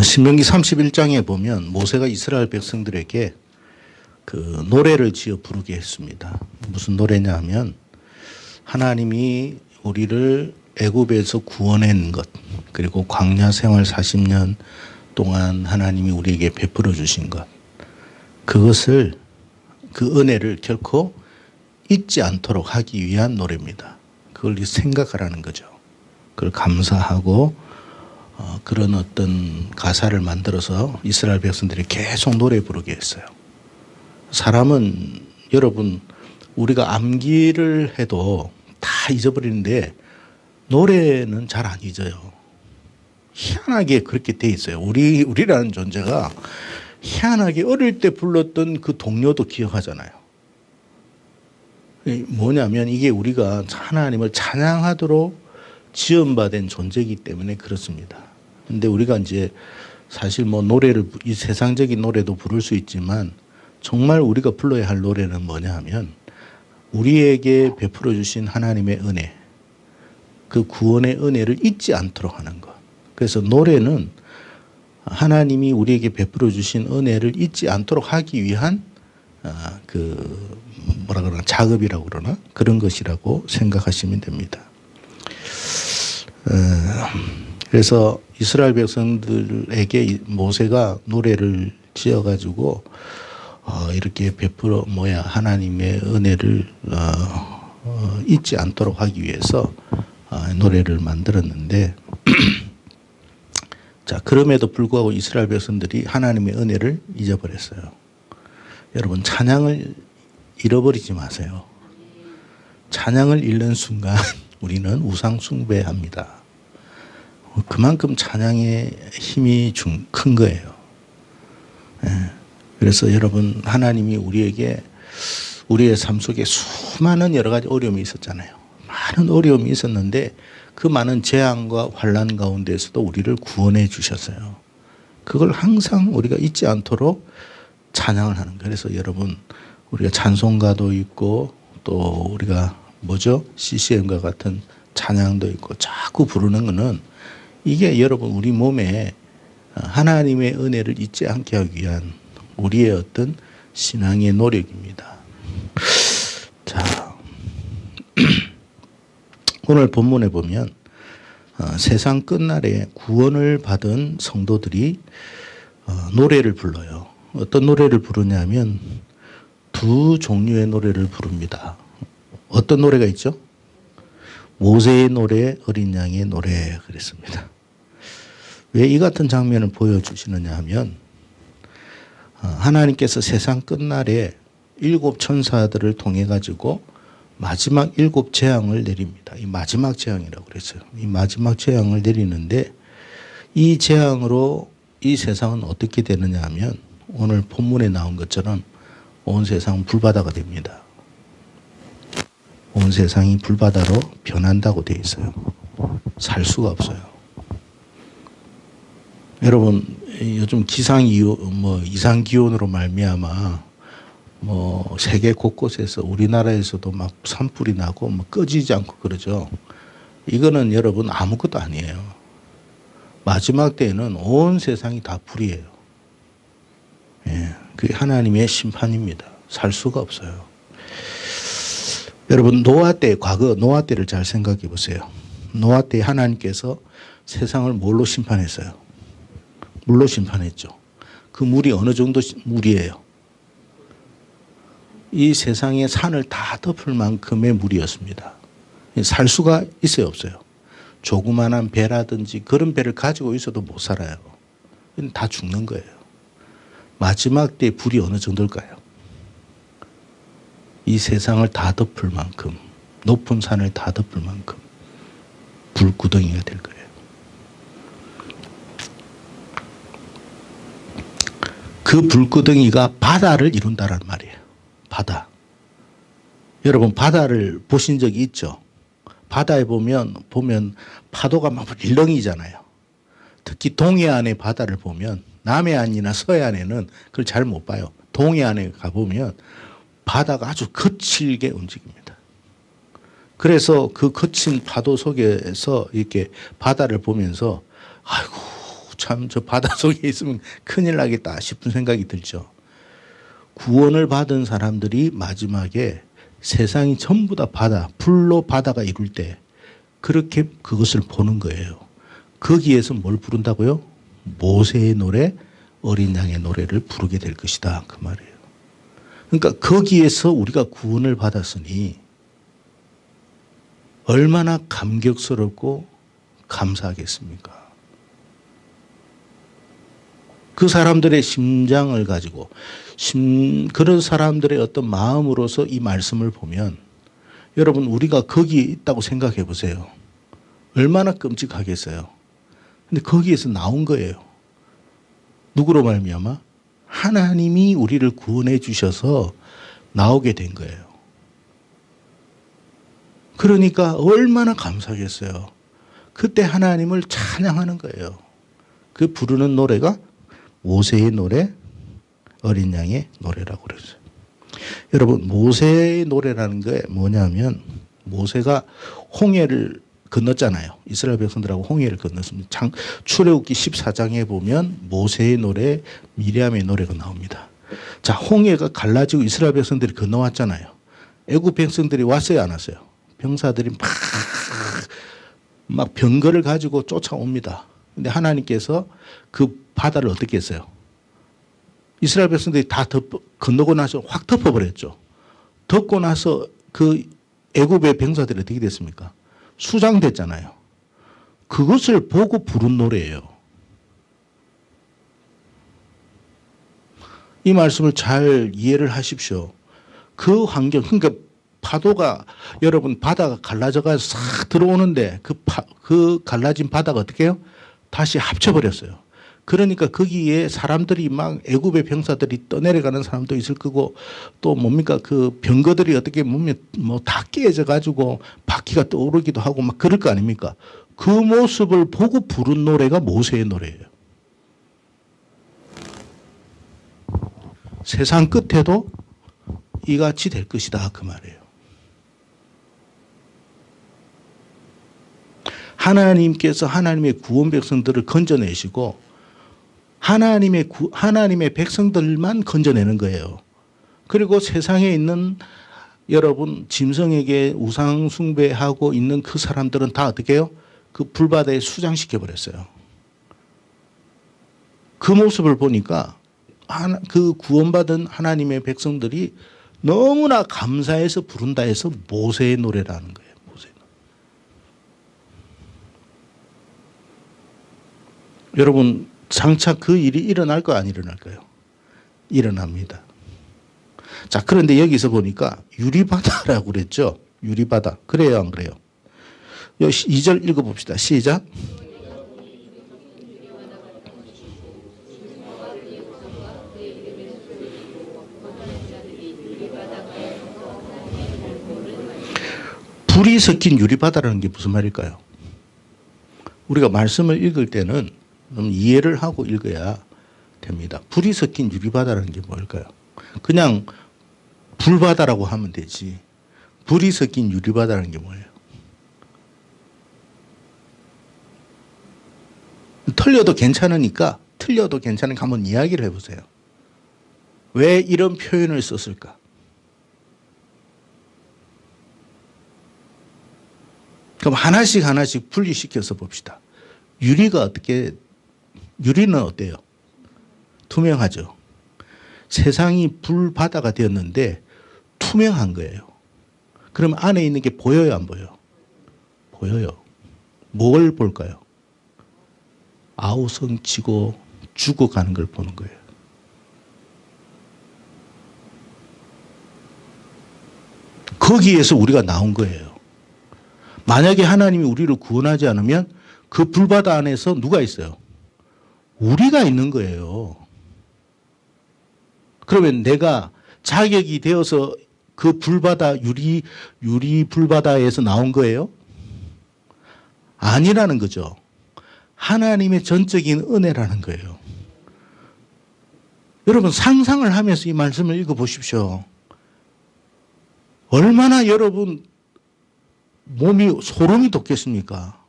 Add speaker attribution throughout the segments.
Speaker 1: 신명기 31장에 보면 모세가 이스라엘 백성들에게 그 노래를 지어 부르게 했습니다. 무슨 노래냐 하면 하나님이 우리를 애굽에서 구원한 것, 그리고 광야 생활 40년 동안 하나님이 우리에게 베풀어 주신 것, 그것을, 그 은혜를 결코 잊지 않도록 하기 위한 노래입니다. 그걸 생각하라는 거죠. 그걸 감사하고 그런 어떤 가사를 만들어서 이스라엘 백성들이 계속 노래 부르게 했어요. 사람은, 여러분, 우리가 암기를 해도 다 잊어버리는데 노래는 잘 안 잊어요. 희한하게 그렇게 돼 있어요. 우리라는 존재가 희한하게 어릴 때 불렀던 그 동요도 기억하잖아요. 뭐냐면 이게 우리가 하나님을 찬양하도록 지원받은 존재이기 때문에 그렇습니다. 근데 우리가 이제 사실 뭐 노래를, 이 세상적인 노래도 부를 수 있지만 정말 우리가 불러야 할 노래는 뭐냐 하면 우리에게 베풀어 주신 하나님의 은혜, 그 구원의 은혜를 잊지 않도록 하는 것. 그래서 노래는 하나님이 우리에게 베풀어 주신 은혜를 잊지 않도록 하기 위한 그 뭐라 그러나 작업이라고 그러나 그런 것이라고 생각하시면 됩니다. 그래서 이스라엘 백성들에게 모세가 노래를 지어가지고 이렇게 베풀어 하나님의 은혜를 잊지 않도록 하기 위해서 노래를 만들었는데 자, 그럼에도 불구하고 이스라엘 백성들이 하나님의 은혜를 잊어버렸어요. 여러분, 찬양을 잃어버리지 마세요. 찬양을 잃는 순간 우리는 우상 숭배합니다. 그만큼 찬양의 힘이 큰 거예요. 그래서 여러분, 하나님이 우리에게 우리의 삶 속에 수많은 여러 가지 어려움이 있었잖아요. 많은 어려움이 있었는데 그 많은 재앙과 환난 가운데에서도 우리를 구원해 주셨어요. 그걸 항상 우리가 잊지 않도록 찬양을 하는 거예요. 그래서 여러분, 우리가 찬송가도 있고 또 우리가 CCM과 같은 찬양도 있고 자꾸 부르는 거는 이게 여러분 우리 몸에 하나님의 은혜를 잊지 않게 하기 위한 우리의 어떤 신앙의 노력입니다. 자, 오늘 본문에 보면 세상 끝날에 구원을 받은 성도들이 노래를 불러요. 어떤 노래를 부르냐면 두 종류의 노래를 부릅니다. 어떤 노래가 있죠? 모세의 노래, 어린 양의 노래 그랬습니다. 왜 이 같은 장면을 보여주시느냐 하면 하나님께서 세상 끝날에 7 천사들을 통해 가지고 마지막 7 재앙을 내립니다. 이 마지막 재앙이라고 그랬어요. 이 마지막 재앙을 내리는데 이 재앙으로 이 세상은 어떻게 되느냐 하면 오늘 본문에 나온 것처럼 온 세상은 불바다가 됩니다. 온 세상이 불바다로 변한다고 되어 있어요. 살 수가 없어요. 여러분, 요즘 이상 기온으로 말미암아 세계 곳곳에서 우리나라에서도 막 산불이 나고 꺼지지 않고 그러죠. 이거는 여러분 아무것도 아니에요. 마지막 때에는 온 세상이 다 불이에요. 그게 하나님의 심판입니다. 살 수가 없어요. 여러분, 과거 노아 때를 잘 생각해 보세요. 노아 때 하나님께서 세상을 뭘로 심판했어요? 물로 심판했죠. 그 물이 어느 정도 물이에요? 이 세상의 산을 다 덮을 만큼의 물이었습니다. 살 수가 있어요, 없어요? 조그만한 배라든지 그런 배를 가지고 있어도 못 살아요. 다 죽는 거예요. 마지막 때 불이 어느 정도일까요? 이 세상을 다 덮을 만큼, 높은 산을 다 덮을 만큼 불구덩이가 될 거예요. 그 불구덩이가 바다를 이룬다는 말이에요. 바다. 여러분, 바다를 보신 적이 있죠? 바다에 보면 파도가 막 일렁이잖아요. 특히 동해안의 바다를 보면 남해안이나 서해안에는 그걸 잘 못 봐요. 동해안에 가보면 바다가 아주 거칠게 움직입니다. 그래서 그 거친 파도 속에서 이렇게 바다를 보면서 아이고 참 저 바다 속에 있으면 큰일 나겠다 싶은 생각이 들죠. 구원을 받은 사람들이 마지막에 세상이 전부 다 바다, 불로 바다가 이룰 때 그렇게 그것을 보는 거예요. 거기에서 뭘 부른다고요? 모세의 노래, 어린 양의 노래를 부르게 될 것이다. 그 말이에요. 그러니까 거기에서 우리가 구원을 받았으니 얼마나 감격스럽고 감사하겠습니까? 그 사람들의 심장을 가지고 그런 사람들의 어떤 마음으로서 이 말씀을 보면 여러분 우리가 거기에 있다고 생각해 보세요. 얼마나 끔찍하겠어요. 근데 거기에서 나온 거예요. 누구로 말미암아? 하나님이 우리를 구원해 주셔서 나오게 된 거예요. 그러니까 얼마나 감사하겠어요. 그때 하나님을 찬양하는 거예요. 그 부르는 노래가 모세의 노래, 어린 양의 노래라고 그랬어요. 여러분 모세의 노래라는 게 뭐냐면 모세가 홍해를 건넜잖아요. 이스라엘 백성들하고 홍해를 건넜습니다. 출애굽기 14장에 보면 모세의 노래, 미리암의 노래가 나옵니다. 자, 홍해가 갈라지고 이스라엘 백성들이 건너왔잖아요. 애굽 백성들이 왔어요, 안 왔어요? 병사들이 막 병거를 가지고 쫓아옵니다. 근데 하나님께서 그 바다를 어떻게 했어요? 이스라엘 백성들이 다 건너고 나서 확 덮어버렸죠. 덮고 나서 그 애굽의 병사들이 어떻게 됐습니까? 수장됐잖아요. 그것을 보고 부른 노래예요. 이 말씀을 잘 이해를 하십시오. 그 환경, 그러니까 파도가 여러분 바다가 갈라져가 싹 들어오는데 그 갈라진 바다가 어떻게 해요? 다시 합쳐버렸어요. 그러니까 거기에 사람들이 막 애굽의 병사들이 떠내려가는 사람도 있을 거고 또 뭡니까 그 병거들이 어떻게 보면 뭐 다 깨져 가지고 바퀴가 떠오르기도 하고 막 그럴 거 아닙니까? 그 모습을 보고 부른 노래가 모세의 노래예요. 세상 끝에도 이같이 될 것이다 그 말이에요. 하나님께서 하나님의 구원 백성들을 건져내시고 하나님의 백성들만 건져내는 거예요. 그리고 세상에 있는 여러분 짐승에게 우상 숭배하고 있는 그 사람들은 다 어떻게 해요? 그 불바다에 수장시켜 버렸어요. 그 모습을 보니까 그 구원받은 하나님의 백성들이 너무나 감사해서 부른다 해서 모세의 노래라는 거예요. 모세의 노래. 여러분 장차 그 일이 일어날까요? 안 일어날까요? 일어납니다. 자, 그런데 여기서 보니까 유리바다라고 그랬죠? 유리바다. 그래요, 안 그래요? 2절 읽어봅시다. 시작. 불이 섞인 유리바다라는 게 무슨 말일까요? 우리가 말씀을 읽을 때는 좀 이해를 하고 읽어야 됩니다. 불이 섞인 유리바다라는 게 뭘까요? 그냥 불바다라고 하면 되지. 불이 섞인 유리바다라는 게 뭐예요? 틀려도 괜찮으니까 한번 이야기를 해보세요. 왜 이런 표현을 썼을까? 그럼 하나씩 분리시켜서 봅시다. 유리는 어때요? 투명하죠. 세상이 불바다가 되었는데 투명한 거예요. 그럼 안에 있는 게 보여요, 안 보여요? 보여요. 뭘 볼까요? 아우성치고 죽어가는 걸 보는 거예요. 거기에서 우리가 나온 거예요. 만약에 하나님이 우리를 구원하지 않으면 그 불바다 안에서 누가 있어요? 우리가 있는 거예요. 그러면 내가 자격이 되어서 그 불바다, 유리 불바다에서 나온 거예요? 아니라는 거죠. 하나님의 전적인 은혜라는 거예요. 여러분 상상을 하면서 이 말씀을 읽어보십시오. 얼마나 여러분 몸이 소름이 돋겠습니까?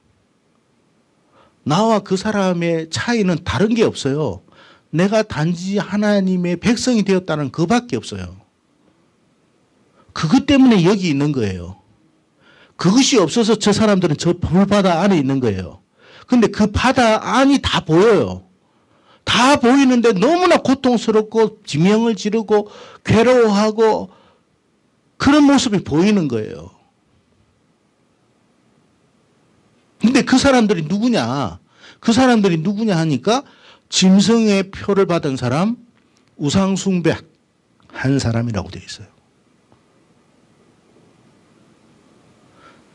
Speaker 1: 나와 그 사람의 차이는 다른 게 없어요. 내가 단지 하나님의 백성이 되었다는 그밖에 없어요. 그것 때문에 여기 있는 거예요. 그것이 없어서 저 사람들은 저 불바다 안에 있는 거예요. 근데 그 바다 안이 다 보여요. 다 보이는데 너무나 고통스럽고 지명을 지르고 괴로워하고 그런 모습이 보이는 거예요. 근데 그 사람들이 누구냐? 그 사람들이 누구냐 하니까 짐승의 표를 받은 사람, 우상숭배 한 사람이라고 되어 있어요.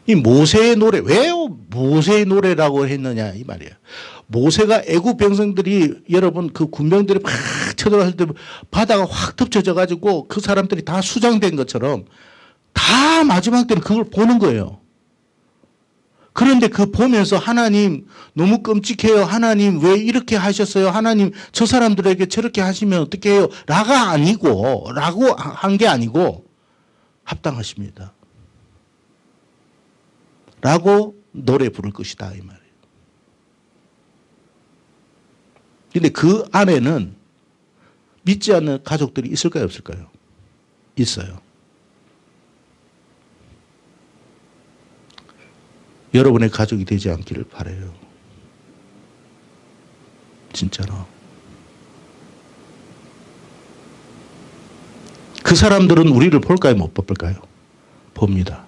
Speaker 1: 이 모세의 노래, 왜 모세의 노래라고 했느냐 이 말이에요. 모세가 애굽 백성들이 여러분 그 군병들이 막 쳐들어갈 때 바다가 확 덮쳐져 가지고 그 사람들이 다 수장된 것처럼 다 마지막 때는 그걸 보는 거예요. 그런데 그 보면서 하나님 너무 끔찍해요. 하나님 왜 이렇게 하셨어요? 하나님 저 사람들에게 저렇게 하시면 어떻게 해요? 라고 한 게 아니고 합당하십니다. 라고 노래 부를 것이다 이 말이에요. 근데 그 안에는 믿지 않는 가족들이 있을까요 없을까요? 있어요. 여러분의 가족이 되지 않기를 바라요. 진짜로. 그 사람들은 우리를 볼까요 못 볼까요? 봅니다.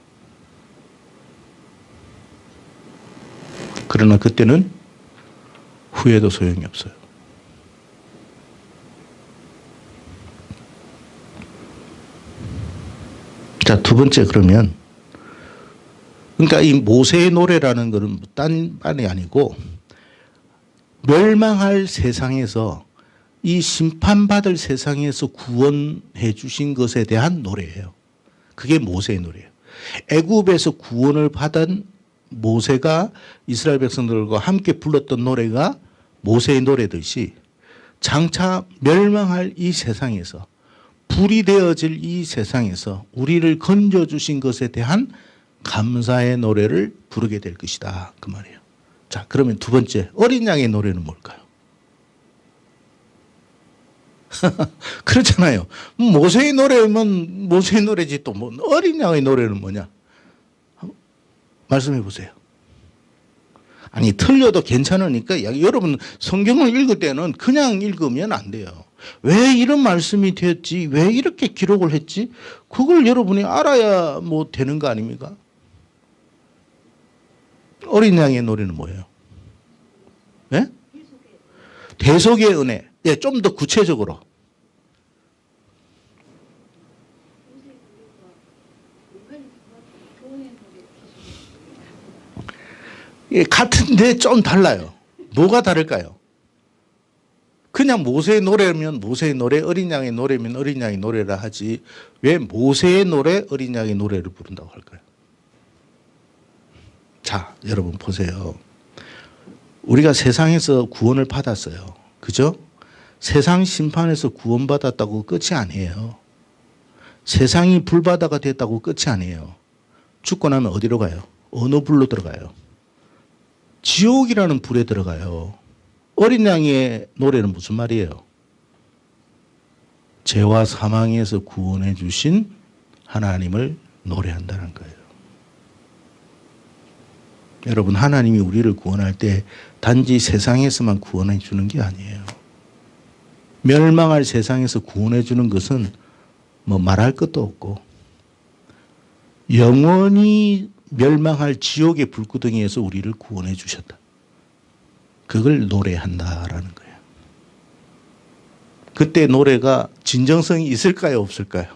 Speaker 1: 그러나 그때는 후회도 소용이 없어요. 자, 두 번째 그러면 그러니까 이 모세의 노래라는 것은 딴판이 아니고 멸망할 세상에서 이 심판받을 세상에서 구원해 주신 것에 대한 노래예요. 그게 모세의 노래예요. 애굽에서 구원을 받은 모세가 이스라엘 백성들과 함께 불렀던 노래가 모세의 노래듯이 장차 멸망할 이 세상에서 불이 되어질 이 세상에서 우리를 건져주신 것에 대한 감사의 노래를 부르게 될 것이다. 그 말이에요. 자, 그러면 두 번째, 어린 양의 노래는 뭘까요? 그렇잖아요. 모세의 노래면 모세의 노래지 또 뭐 어린 양의 노래는 뭐냐? 말씀해 보세요. 아니, 틀려도 괜찮으니까 여러분 성경을 읽을 때는 그냥 읽으면 안 돼요. 왜 이런 말씀이 되었지? 왜 이렇게 기록을 했지? 그걸 여러분이 알아야 뭐 되는 거 아닙니까? 어린 양의 노래는 뭐예요? 네? 대속의 은혜. 예, 좀 더 구체적으로. 예, 같은데 좀 달라요. 뭐가 다를까요? 그냥 모세의 노래면 모세의 노래, 어린 양의 노래면 어린 양의 노래라 하지 왜 모세의 노래, 어린 양의 노래를 부른다고 할까요? 자, 여러분 보세요. 우리가 세상에서 구원을 받았어요. 그죠? 세상 심판에서 구원받았다고 끝이 아니에요. 세상이 불바다가 됐다고 끝이 아니에요. 죽고 나면 어디로 가요? 어느 불로 들어가요? 지옥이라는 불에 들어가요. 어린 양의 노래는 무슨 말이에요? 죄와 사망에서 구원해 주신 하나님을 노래한다는 거예요. 여러분, 하나님이 우리를 구원할 때 단지 세상에서만 구원해 주는 게 아니에요. 멸망할 세상에서 구원해 주는 것은 뭐 말할 것도 없고 영원히 멸망할 지옥의 불구덩이에서 우리를 구원해 주셨다. 그걸 노래한다라는 거예요. 그때 노래가 진정성이 있을까요 없을까요?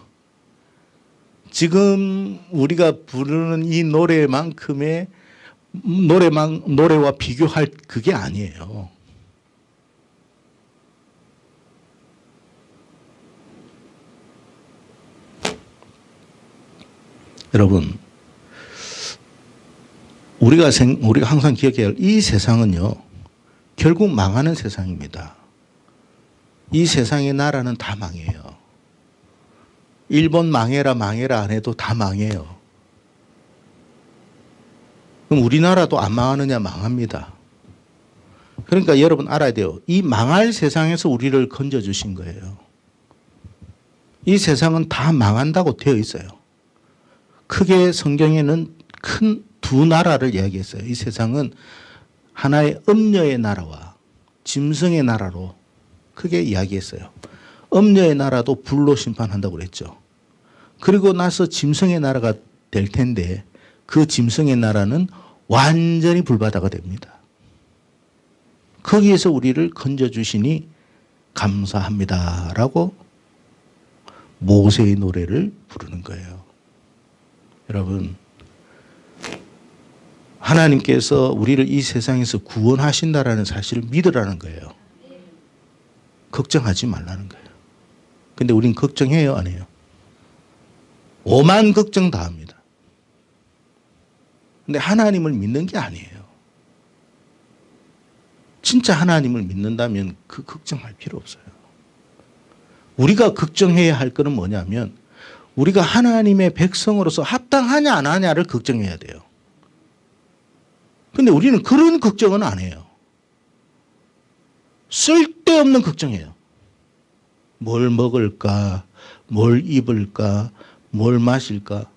Speaker 1: 지금 우리가 부르는 이 노래만큼의 노래와 비교할 그게 아니에요. 여러분, 우리가 항상 기억해야 할 이 세상은요, 결국 망하는 세상입니다. 이 세상의 나라는 다 망해요. 일본 망해라 안 해도 다 망해요. 그럼 우리나라도 안 망하느냐? 망합니다. 그러니까 여러분 알아야 돼요. 이 망할 세상에서 우리를 건져주신 거예요. 이 세상은 다 망한다고 되어 있어요. 크게 성경에는 큰 두 나라를 이야기했어요. 이 세상은 하나의 음녀의 나라와 짐승의 나라로 크게 이야기했어요. 음녀의 나라도 불로 심판한다고 그랬죠. 그리고 나서 짐승의 나라가 될 텐데 그 짐승의 나라는 완전히 불바다가 됩니다. 거기에서 우리를 건져주시니 감사합니다라고 모세의 노래를 부르는 거예요. 여러분, 하나님께서 우리를 이 세상에서 구원하신다라는 사실을 믿으라는 거예요. 걱정하지 말라는 거예요. 근데 우린 걱정해요, 안 해요? 오만 걱정 다 합니다. 근데 하나님을 믿는 게 아니에요. 진짜 하나님을 믿는다면 그 걱정할 필요 없어요. 우리가 걱정해야 할 것은 뭐냐면 우리가 하나님의 백성으로서 합당하냐 안 하냐를 걱정해야 돼요. 근데 우리는 그런 걱정은 안 해요. 쓸데없는 걱정해요. 뭘 먹을까, 뭘 입을까, 뭘 마실까.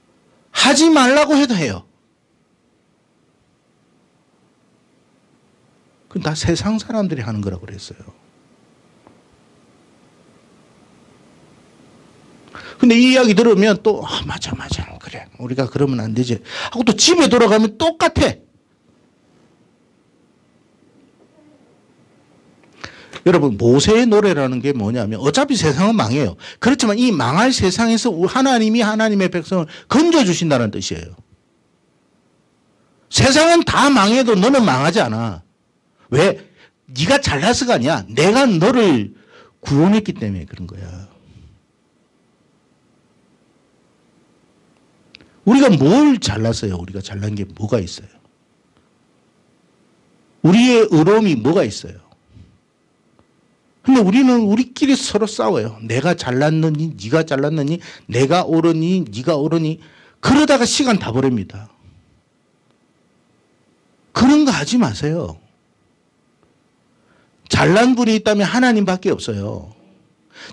Speaker 1: 하지 말라고 해도 해요. 그건 다 세상 사람들이 하는 거라고 그랬어요. 근데 이 이야기 들으면 또 맞아 그래 우리가 그러면 안 되지 하고 또 집에 돌아가면 똑같아. 여러분 모세의 노래라는 게 뭐냐면 어차피 세상은 망해요. 그렇지만 이 망할 세상에서 하나님이 하나님의 백성을 건져주신다는 뜻이에요. 세상은 다 망해도 너는 망하지 않아. 왜? 네가 잘나서가 아니야. 내가 너를 구원했기 때문에 그런 거야. 우리가 뭘 잘났어요? 우리가 잘난 게 뭐가 있어요? 우리의 의로움이 뭐가 있어요? 근데 우리는 우리끼리 서로 싸워요. 내가 잘났느니 네가 잘났느니 내가 옳으니 네가 옳으니 그러다가 시간 다 버립니다. 그런 거 하지 마세요. 잘난 분이 있다면 하나님밖에 없어요.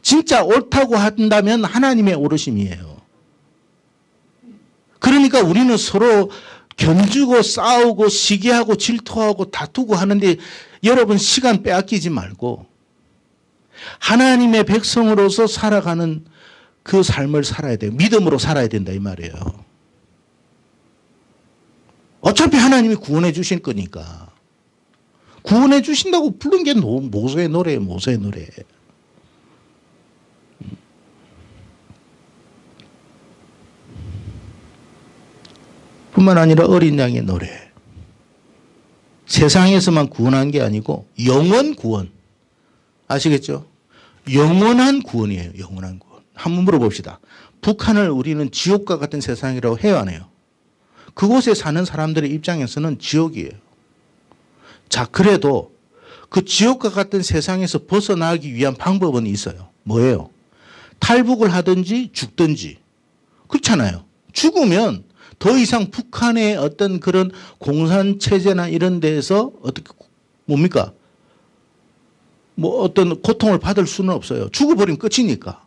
Speaker 1: 진짜 옳다고 한다면 하나님의 옳으심이에요. 그러니까 우리는 서로 견주고 싸우고 시기하고 질투하고 다투고 하는데 여러분 시간 빼앗기지 말고 하나님의 백성으로서 살아가는 그 삶을 살아야 돼요. 믿음으로 살아야 된다 이 말이에요. 어차피 하나님이 구원해 주실 거니까. 구원해 주신다고 부른 게 모세의 노래예요. 모세의 노래. 뿐만 아니라 어린 양의 노래. 세상에서만 구원한 게 아니고 영원 구원. 아시겠죠? 영원한 구원이에요. 영원한 구원. 한번 물어봅시다. 북한을 우리는 지옥과 같은 세상이라고 해요, 안 해요? 그곳에 사는 사람들의 입장에서는 지옥이에요. 자, 그래도 그 지옥과 같은 세상에서 벗어나기 위한 방법은 있어요. 뭐예요? 탈북을 하든지 죽든지. 그렇잖아요. 죽으면 더 이상 북한의 어떤 그런 공산체제나 이런 데에서 어떻게, 뭡니까? 뭐 어떤 고통을 받을 수는 없어요. 죽어버리면 끝이니까.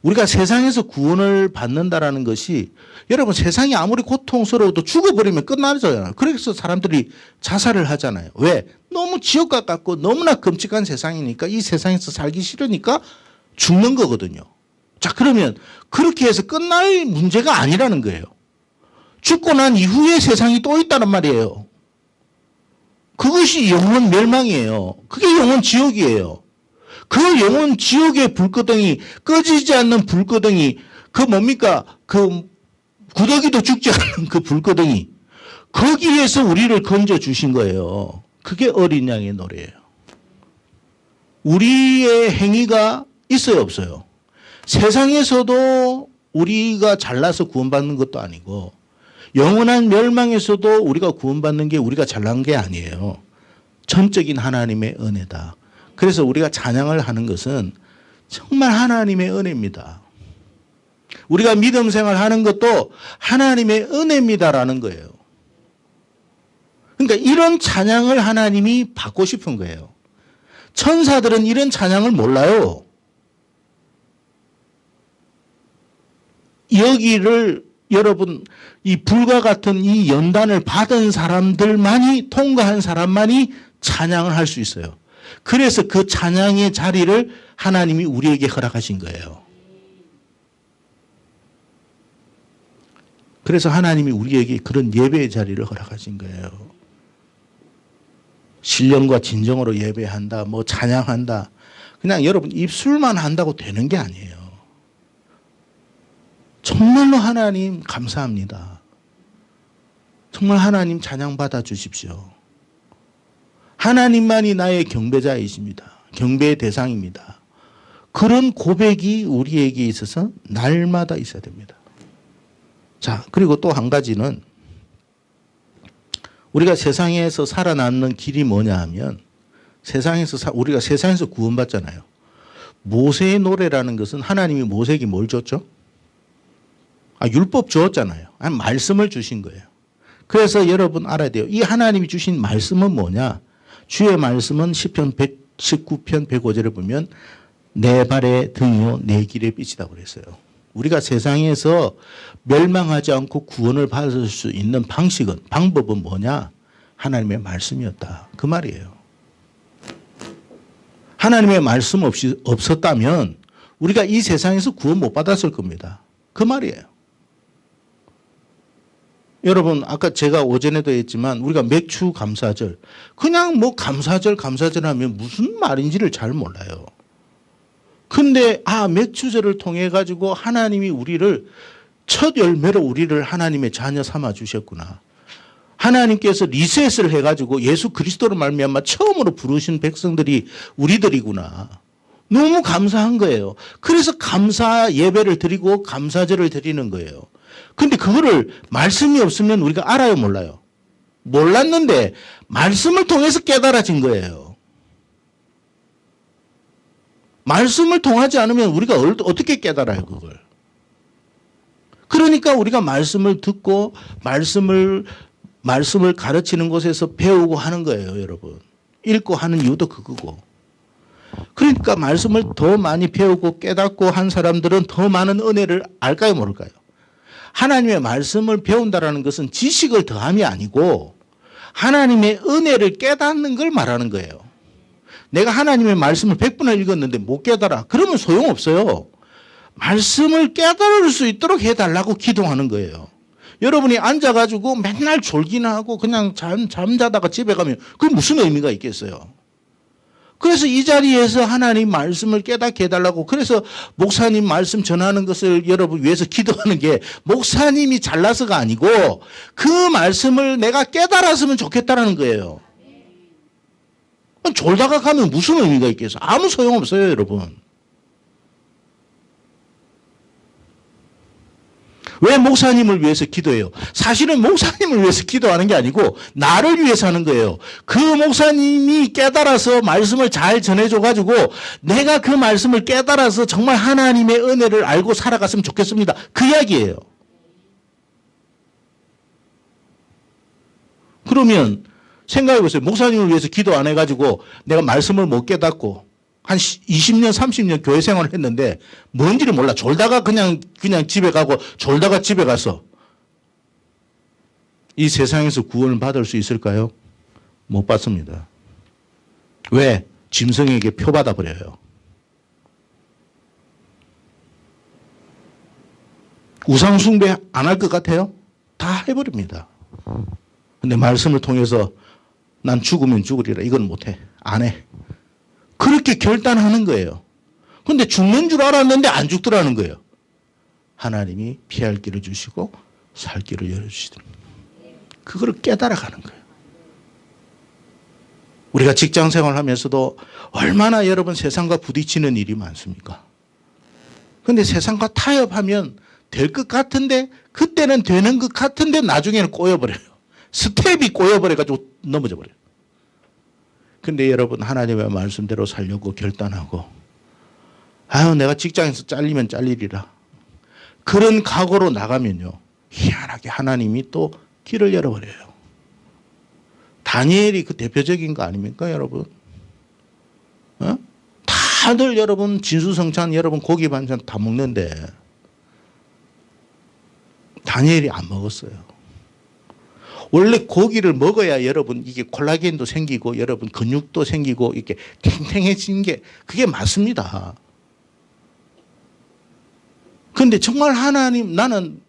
Speaker 1: 우리가 세상에서 구원을 받는다라는 것이 여러분 세상이 아무리 고통스러워도 죽어버리면 끝나잖아요. 그래서 사람들이 자살을 하잖아요. 왜? 너무 지옥과 같고 너무나 끔찍한 세상이니까 이 세상에서 살기 싫으니까 죽는 거거든요. 자, 그러면 그렇게 해서 끝날 문제가 아니라는 거예요. 죽고 난 이후에 세상이 또 있다는 말이에요. 그것이 영원 멸망이에요. 그게 영원 지옥이에요. 그 영원 지옥의 불끄덩이, 꺼지지 않는 불끄덩이, 그 뭡니까? 그 구더기도 죽지 않는 그 불끄덩이. 거기에서 우리를 건져 주신 거예요. 그게 어린 양의 노래예요. 우리의 행위가 있어요, 없어요? 세상에서도 우리가 잘나서 구원받는 것도 아니고 영원한 멸망에서도 우리가 구원받는 게 우리가 잘난 게 아니에요. 전적인 하나님의 은혜다. 그래서 우리가 찬양을 하는 것은 정말 하나님의 은혜입니다. 우리가 믿음 생활하는 것도 하나님의 은혜입니다라는 거예요. 그러니까 이런 찬양을 하나님이 받고 싶은 거예요. 천사들은 이런 찬양을 몰라요. 여기를 여러분 이 불과 같은 이 연단을 받은 사람들만이 통과한 사람만이 찬양을 할 수 있어요. 그래서 그 찬양의 자리를 하나님이 우리에게 허락하신 거예요. 그래서 하나님이 우리에게 그런 예배의 자리를 허락하신 거예요. 신령과 진정으로 예배한다, 뭐 찬양한다. 그냥 여러분 입술만 한다고 되는 게 아니에요. 정말로 하나님 감사합니다. 정말 하나님 찬양 받아 주십시오. 하나님만이 나의 경배자이십니다. 경배의 대상입니다. 그런 고백이 우리에게 있어서 날마다 있어야 됩니다. 자, 그리고 또 한 가지는 우리가 세상에서 살아남는 길이 뭐냐 하면 우리가 세상에서 구원받잖아요. 모세의 노래라는 것은 하나님이 모세에게 뭘 줬죠? 율법 주었잖아요. 말씀을 주신 거예요. 그래서 여러분 알아야 돼요. 이 하나님이 주신 말씀은 뭐냐? 주의 말씀은 시편 119편 105절에 보면 내 발의 등이요 내 길의 빛이다 그랬어요. 우리가 세상에서 멸망하지 않고 구원을 받을 수 있는 방법은 뭐냐? 하나님의 말씀이었다. 그 말이에요. 하나님의 말씀 없었다면 우리가 이 세상에서 구원 못 받았을 겁니다. 그 말이에요. 여러분 아까 제가 오전에도 했지만 우리가 맥주 감사절 그냥 뭐 감사절 하면 무슨 말인지를 잘 몰라요. 근데 맥주절을 통해 가지고 하나님이 우리를 첫 열매로 우리를 하나님의 자녀 삼아 주셨구나. 하나님께서 리셋을 해가지고 예수 그리스도로 말미암아 처음으로 부르신 백성들이 우리들이구나. 너무 감사한 거예요. 그래서 감사 예배를 드리고 감사절을 드리는 거예요. 근데 그거를 말씀이 없으면 우리가 알아요, 몰라요? 몰랐는데 말씀을 통해서 깨달아진 거예요. 말씀을 통하지 않으면 우리가 어떻게 깨달아요, 그걸? 그러니까 우리가 말씀을 듣고 말씀을 가르치는 곳에서 배우고 하는 거예요, 여러분. 읽고 하는 이유도 그거고. 그러니까 말씀을 더 많이 배우고 깨닫고 한 사람들은 더 많은 은혜를 알까요, 모를까요? 하나님의 말씀을 배운다라는 것은 지식을 더함이 아니고 하나님의 은혜를 깨닫는 걸 말하는 거예요. 내가 하나님의 말씀을 100번을 읽었는데 못 깨달아. 그러면 소용없어요. 말씀을 깨달을 수 있도록 해달라고 기도하는 거예요. 여러분이 앉아가지고 맨날 졸기나 하고 그냥 잠자다가 집에 가면 그게 무슨 의미가 있겠어요. 그래서 이 자리에서 하나님 말씀을 깨닫게 해달라고 그래서 목사님 말씀 전하는 것을 여러분 위해서 기도하는 게 목사님이 잘나서가 아니고 그 말씀을 내가 깨달았으면 좋겠다라는 거예요. 졸다가 가면 무슨 의미가 있겠어요. 아무 소용없어요, 여러분. 왜 목사님을 위해서 기도해요? 사실은 목사님을 위해서 기도하는 게 아니고 나를 위해서 하는 거예요. 그 목사님이 깨달아서 말씀을 잘 전해줘가지고 내가 그 말씀을 깨달아서 정말 하나님의 은혜를 알고 살아갔으면 좋겠습니다. 그 이야기예요. 그러면 생각해보세요. 목사님을 위해서 기도 안 해가지고 내가 말씀을 못 깨닫고 한 20년, 30년 교회 생활을 했는데 뭔지를 몰라. 졸다가 그냥 집에 가고 졸다가 집에 가서 이 세상에서 구원을 받을 수 있을까요? 못 받습니다. 왜? 짐승에게 표받아 버려요. 우상 숭배 안 할 것 같아요? 다 해버립니다. 근데 말씀을 통해서 난 죽으면 죽으리라. 이건 못해. 안 해. 그렇게 결단하는 거예요. 그런데 죽는 줄 알았는데 안 죽더라는 거예요. 하나님이 피할 길을 주시고 살 길을 열어주시더니 그거를 깨달아가는 거예요. 우리가 직장 생활하면서도 얼마나 여러분 세상과 부딪히는 일이 많습니까? 그런데 세상과 타협하면 될 것 같은데 그때는 되는 것 같은데 나중에는 꼬여버려요. 스텝이 꼬여버려가지고 넘어져 버려요. 근데 여러분 하나님의 말씀대로 살려고 결단하고 내가 직장에서 잘리면 잘리리라. 그런 각오로 나가면요. 희한하게 하나님이 또 길을 열어버려요. 다니엘이 그 대표적인 거 아닙니까, 여러분? 어? 다들 여러분 진수성찬 여러분 고기 반찬 다 먹는데 다니엘이 안 먹었어요. 원래 고기를 먹어야 여러분 이게 콜라겐도 생기고 여러분 근육도 생기고 이렇게 탱탱해지는 게 그게 맞습니다. 그런데 정말 하나님 나는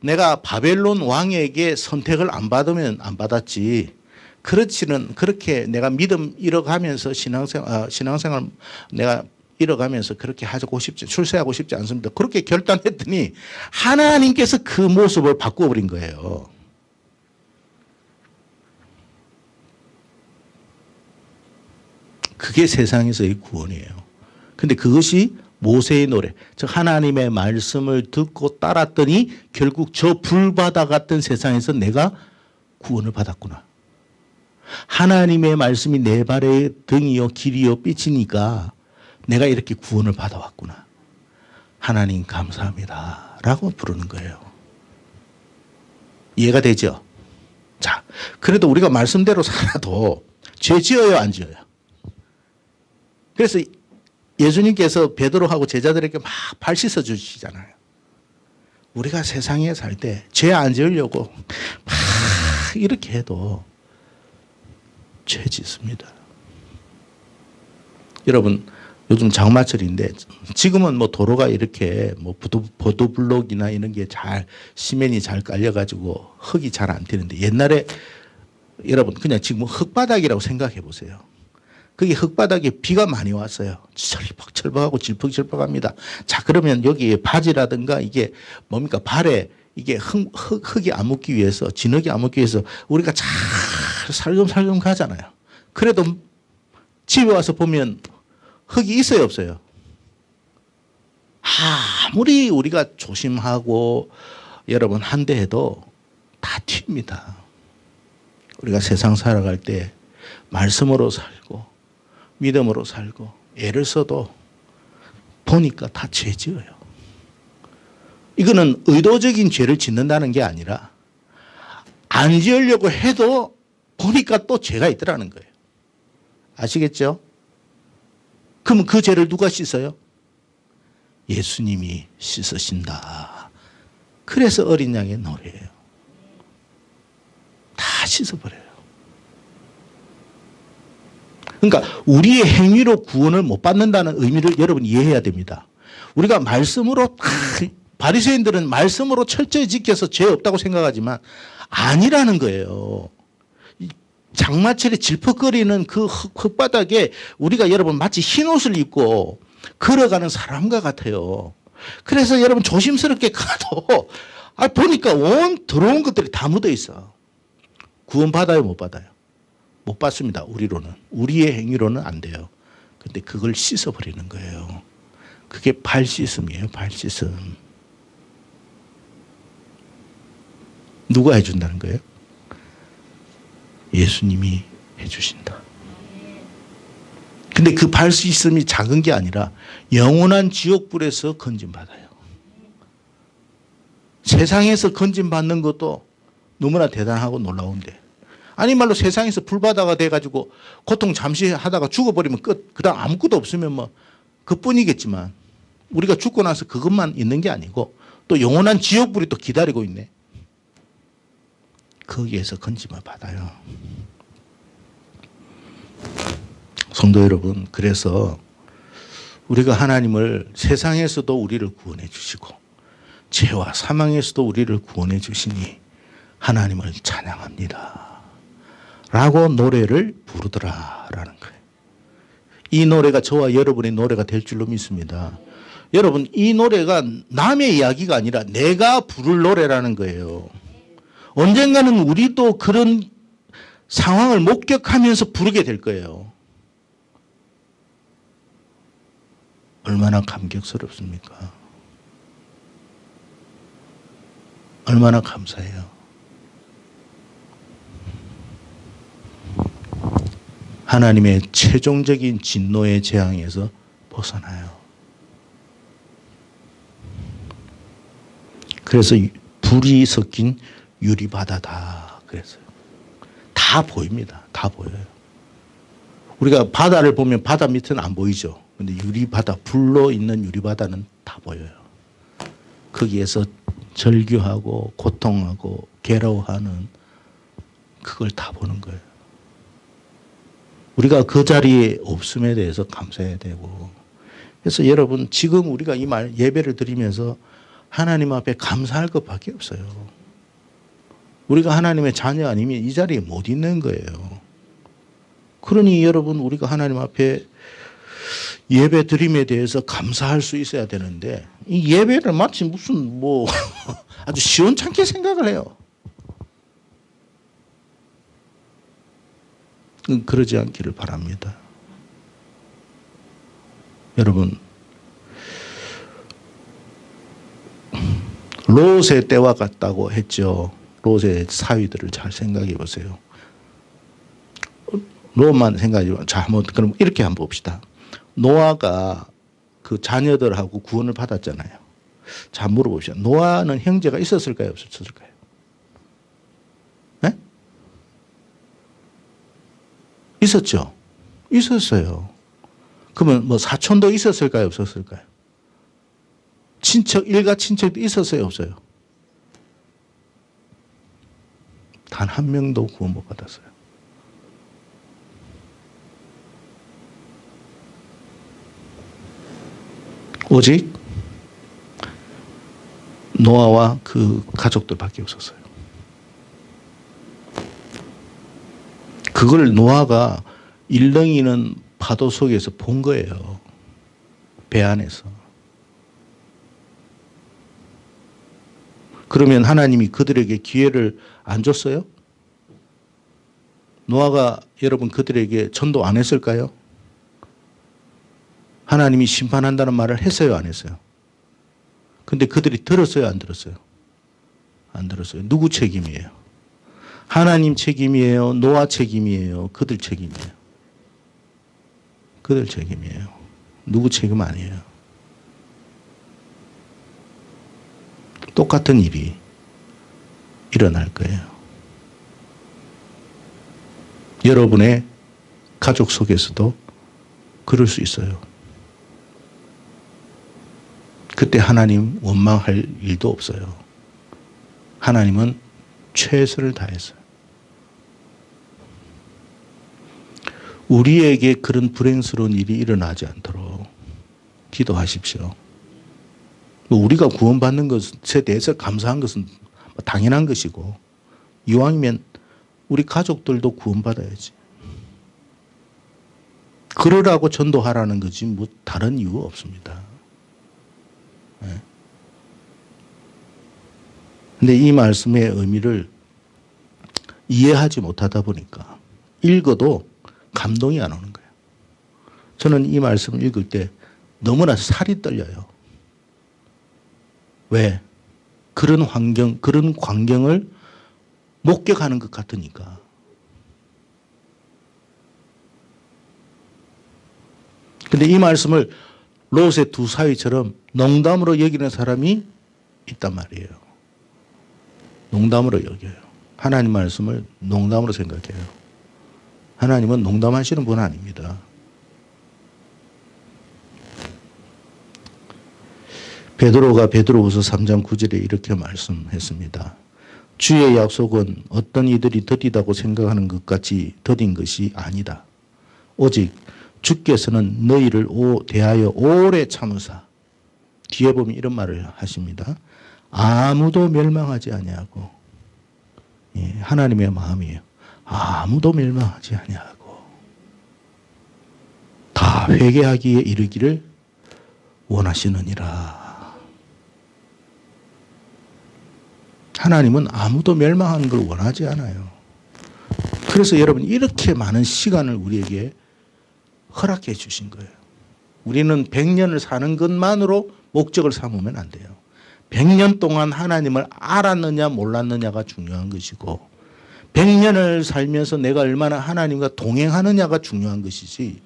Speaker 1: 내가 바벨론 왕에게 선택을 안 받으면 안 받았지. 그렇지는 그렇게 내가 믿음 잃어가면서 신앙생활 내가 잃어가면서 그렇게 하고 싶지 출세하고 싶지 않습니다. 그렇게 결단했더니 하나님께서 그 모습을 바꿔버린 거예요. 그게 세상에서의 구원이에요. 그런데 그것이 모세의 노래, 즉 하나님의 말씀을 듣고 따랐더니 결국 저 불바다 같은 세상에서 내가 구원을 받았구나. 하나님의 말씀이 내 발의 등이요 길이요 빛이니까 내가 이렇게 구원을 받아왔구나. 하나님 감사합니다 라고 부르는 거예요. 이해가 되죠? 자, 그래도 우리가 말씀대로 살아도 죄 지어요 안 지어요? 그래서 예수님께서 베드로하고 제자들에게 막 발 씻어 주시잖아요. 우리가 세상에 살 때 죄 안 지으려고 막 이렇게 해도 죄 짓습니다. 여러분 요즘 장마철인데 지금은 뭐 도로가 이렇게 뭐 보도블록이나 이런 게 잘 시멘이 잘 깔려가지고 흙이 잘 안 튀는데 옛날에 여러분 그냥 지금 흙바닥이라고 생각해 보세요. 그게 흙바닥에 비가 많이 왔어요. 철퍽철퍽하고 질퍽질퍽합니다. 자 그러면 여기 바지라든가 이게 뭡니까 발에 이게 흙이 안 묻기 위해서 진흙이 안 묻기 위해서 우리가 잘 살금살금 가잖아요. 그래도 집에 와서 보면 흙이 있어요 없어요? 아무리 우리가 조심하고 여러분 한다 해도 다 튑니다. 우리가 세상 살아갈 때 말씀으로 살고 믿음으로 살고 애를 써도 보니까 다 죄 지어요. 이거는 의도적인 죄를 짓는다는 게 아니라 안 지으려고 해도 보니까 또 죄가 있더라는 거예요. 아시겠죠? 그럼 그 죄를 누가 씻어요? 예수님이 씻으신다. 그래서 어린 양의 노래예요. 다 씻어버려요. 그러니까 우리의 행위로 구원을 못 받는다는 의미를 여러분 이해해야 됩니다. 우리가 말씀으로 바리새인들은 말씀으로 철저히 지켜서 죄 없다고 생각하지만 아니라는 거예요. 장마철에 질퍽거리는 그 흙바닥에 우리가 여러분 마치 흰옷을 입고 걸어가는 사람과 같아요. 그래서 여러분 조심스럽게 가도 보니까 온 더러운 것들이 다 묻어 있어. 구원 받아요 못 받아요? 못 받습니다. 우리로는. 우리의 행위로는 안 돼요. 근데 그걸 씻어버리는 거예요. 그게 발 씻음이에요. 발 씻음. 누가 해준다는 거예요? 예수님이 해주신다. 근데 그 발 씻음이 작은 게 아니라 영원한 지옥불에서 건진받아요. 세상에서 건진받는 것도 너무나 대단하고 놀라운데 아니 말로 세상에서 불바다가 돼가지고 고통 잠시 하다가 죽어버리면 끝. 그 다음 아무것도 없으면 뭐 그뿐이겠지만 우리가 죽고 나서 그것만 있는 게 아니고 또 영원한 지옥불이 또 기다리고 있네. 거기에서 건짐을 받아요. 성도 여러분, 그래서 우리가 하나님을 세상에서도 우리를 구원해 주시고 죄와 사망에서도 우리를 구원해 주시니 하나님을 찬양합니다 라고 노래를 부르더라라는 거예요. 이 노래가 저와 여러분의 노래가 될 줄로 믿습니다. 여러분 이 노래가 남의 이야기가 아니라 내가 부를 노래라는 거예요. 언젠가는 우리도 그런 상황을 목격하면서 부르게 될 거예요. 얼마나 감격스럽습니까? 얼마나 감사해요. 하나님의 최종적인 진노의 재앙에서 벗어나요. 그래서 불이 섞인 유리바다다 그랬어요. 다 보입니다. 다 보여요. 우리가 바다를 보면 바다 밑은 안 보이죠. 근데 유리바다, 불로 있는 유리바다는 다 보여요. 거기에서 절규하고 고통하고 괴로워하는 그걸 다 보는 거예요. 우리가 그 자리에 없음에 대해서 감사해야 되고. 그래서 여러분 지금 우리가 이 말 예배를 드리면서 하나님 앞에 감사할 것밖에 없어요. 우리가 하나님의 자녀 아니면 이 자리에 못 있는 거예요. 그러니 여러분 우리가 하나님 앞에 예배 드림에 대해서 감사할 수 있어야 되는데 이 예배를 마치 무슨 뭐 아주 시원찮게 생각을 해요. 그러지 않기를 바랍니다. 여러분 롯의 때와 같다고 했죠. 롯의 사위들을 잘 생각해 보세요. 롯만 생각하지 마. 자, 그럼 이렇게 한번 봅시다. 노아가 그 자녀들하고 구원을 받았잖아요. 자, 물어봅시다. 노아는 형제가 있었을까요? 없었을까요? 네? 있었죠. 있었어요. 그러면 뭐 사촌도 있었을까요? 없었을까요? 친척, 일가 친척도 있었어요? 없어요? 단 한 명도 구원 못 받았어요. 오직 노아와 그 가족들밖에 없었어요. 그걸 노아가 일렁이는 파도 속에서 본 거예요. 배 안에서. 그러면 하나님이 그들에게 기회를 안 줬어요? 노아가 여러분 그들에게 전도 안 했을까요? 하나님이 심판한다는 말을 했어요, 안 했어요? 근데 그들이 들었어요, 안 들었어요? 안 들었어요. 누구 책임이에요? 하나님 책임이에요? 노아 책임이에요? 그들 책임이에요? 그들 책임이에요. 누구 책임 아니에요. 똑같은 일이 일어날 거예요. 여러분의 가족 속에서도 그럴 수 있어요. 그때 하나님 원망할 일도 없어요. 하나님은 최선을 다했어요. 우리에게 그런 불행스러운 일이 일어나지 않도록 기도하십시오. 우리가 구원받는 것에 대해서 감사한 것은 당연한 것이고 이왕이면 우리 가족들도 구원받아야지. 그러라고 전도하라는 거지 뭐 다른 이유 없습니다. 근데 이 말씀의 의미를 이해하지 못하다 보니까 읽어도 감동이 안 오는 거예요. 저는 이 말씀을 읽을 때 너무나 살이 떨려요. 왜? 그런 환경, 그런 광경을 목격하는 것 같으니까. 근데 이 말씀을 롯의 두 사위처럼 농담으로 여기는 사람이 있단 말이에요. 농담으로 여겨요. 하나님 말씀을 농담으로 생각해요. 하나님은 농담하시는 분 아닙니다. 베드로가 베드로후서 3장 9절에 이렇게 말씀했습니다. 주의 약속은 어떤 이들이 더디다고 생각하는 것 같이 더딘 것이 아니다. 오직 주께서는 너희를 대하여 오래 참으사 뒤에 보면 이런 말을 하십니다. 아무도 멸망하지 아니하고 하나님의 마음이에요. 아무도 멸망하지 아니하고 다 회개하기에 이르기를 원하시느니라. 하나님은 아무도 멸망하는 걸 원하지 않아요. 그래서 여러분 이렇게 많은 시간을 우리에게 허락해 주신 거예요. 우리는 100년을 사는 것만으로 목적을 삼으면 안 돼요. 100년 동안 하나님을 알았느냐 몰랐느냐가 중요한 것이고 100년을 살면서 내가 얼마나 하나님과 동행하느냐가 중요한 것이지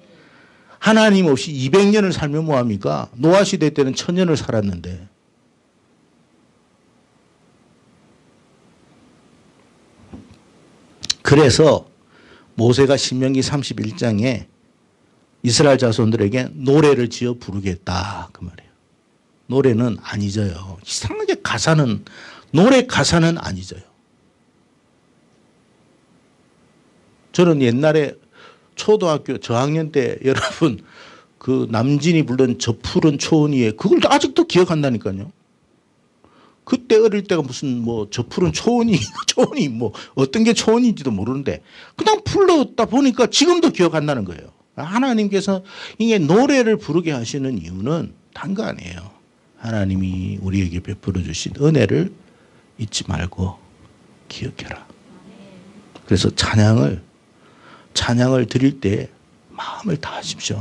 Speaker 1: 하나님 없이 200년을 살면 뭐합니까? 노아 시대 때는 1000년을 살았는데 그래서 모세가 신명기 31장에 이스라엘 자손들에게 노래를 지어 부르겠다 그 말이에요. 노래는 안 잊어요. 이상하게 가사는 노래 가사는 안 잊어요. 저는 옛날에 초등학교 저학년 때 여러분 그 남진이 부른 저 푸른 초원 위에 그걸 아직도 기억한다니까요. 그때 어릴 때가 무슨 뭐 저 푸른 초원이 초원이 뭐 어떤 게 초원인지도 모르는데 그냥 불렀다 보니까 지금도 기억한다는 거예요. 하나님께서 이게 노래를 부르게 하시는 이유는 다른 거 아니에요. 하나님이 우리에게 베풀어 주신 은혜를 잊지 말고 기억해라. 그래서 찬양을 드릴 때 마음을 다하십시오.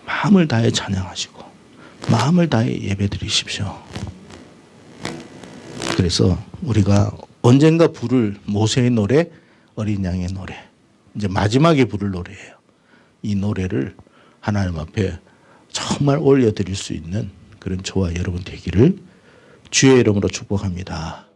Speaker 1: 마음을 다해 찬양하시고 마음을 다해 예배 드리십시오. 그래서 우리가 언젠가 부를 모세의 노래, 어린 양의 노래, 이제 마지막에 부를 노래예요. 이 노래를 하나님 앞에 정말 올려드릴 수 있는 그런 저와 여러분 되기를 주의 이름으로 축복합니다.